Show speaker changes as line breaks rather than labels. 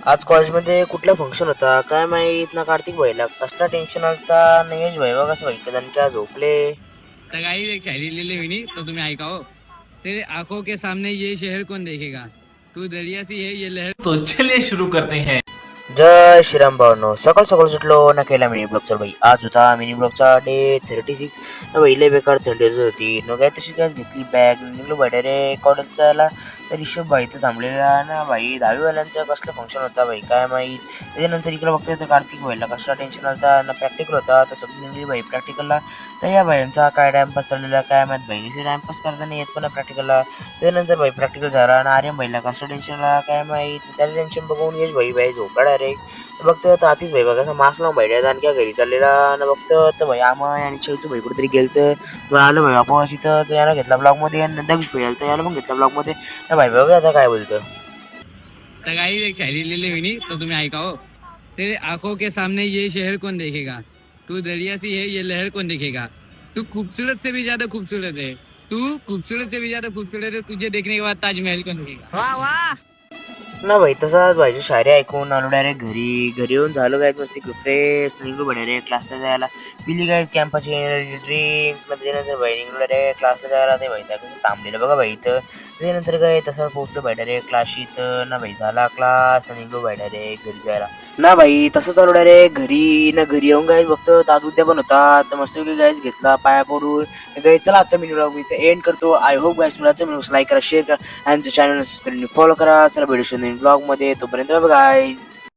आज कॉलेजमध्ये कुठला फंक्शन होता काय माहित ना. कार्तिक भाईला कसला टेन्शन आलता. नाही यश भाई बघा भाई कदन क्या झोपले.
तर काही एक शायरी लिहिली विनी तो तुम्ही ऐका हो. तेरे आंखों के सामने ये शहर कौन देखेगा, तू दरिया सी है ये लहर.
तो चलिए शुरू करते हैं।
जय श्रीराम भावनो. सकाळ सकाळ सुटलो ना केला मिनी ब्लॉगचा भाई. आज होता मिनी ब्लॉगचा डे 36 ना भाई. लय बेकार थंडी होती न काय तशी गॅस घेतली बॅग निघलो भाई डायरेक्ट कॉलेजला जायला. तर ऋषभ भाई तर थांबलेला ना भाई. दहावीवाल्यांचं कसलं फंक्शन होता भाई काय माहीत. त्याच्यानंतर इकडे बघतोय तर कार्तिक भाईला कसला टेन्शन आलता ना. प्रॅक्टिकल होता तर सगळी निघली भाई प्रॅक्टिकलला. तर या भाईंचा काय टाइमपास चाललेला काय माहीत भाई. निसे टाइमपास करता नाही येत पण प्रॅक्टिकलला. त्यानंतर भाई प्रॅक्टिकल झाला ना. आर्यन भाईला कसं टेन्शन आला काय माहीत. त्याला टेन्शन बघून येस भाई भाई झोपला डायरेक्ट. बघतो तर आतीच भाई बघा मास्क लावून भाई आणि काय घरी चाललेला ना. बघतो तर भाई आमय आणि शेवटू भाई कुठेतरी गेलं तर आलं भाई आपण इथं. तर याला घेतला ब्लॉगमध्ये आणि दगश भाई आलं तर याला पण घेतला ब्लॉगमध्ये ना भाई बघा आता काय बोलतं.
तर काही एक शायरी लिहिली विनी तो तुम्ही ऐका हो. तेरे आंखों के सामने ये शहर कौन देखेगा, तू दरिया सी है ये लहर कौन देखेगा, तू खूबसूरत से भी ज्यादा खूबसूरत है, तू खूबसूरत से भी ज्यादा खूबसूरत है, तुझे देखने के बाद ताजमहल कौन देखेगा. वाह वाह.
ना भाई तसाच भाईची शायरी ऐकून आलो डायरेक्ट घरी येऊन झालो काय मस्ती फ्रेश निघलो डायरेक्ट क्लासला जायला. पिली गाईज कॅम्पाची ड्रिंक मध्ये त्यानंतर भाई निघलो डायरेक्ट क्लासला जायला. ते भाई त्या कसं थांबलेलं बघा भाई इथं. त्यानंतर काय तसं पोहोचलो भाई डायरेक्ट क्लासशी. तर ना भाई झाला क्लास ना निघलो भाई डायरेक्ट घरी जायला. ना भाई तसं चालू डायरेक्ट घरी ना. घरी येऊन गाईज बघतो ताज उद्या पण होता. तर मस्त गाईज घेतला पाया पडून गाईज. चला आजचा मिनी ब्लॉग मी एंड करतो. आय होप गाईज तुम्हाला मिळून लाईक करा शेअर करा आणि चॅनल फॉलो करा. चला भेटू ब्लॉग मध्ये तोपर्यंत गाईज.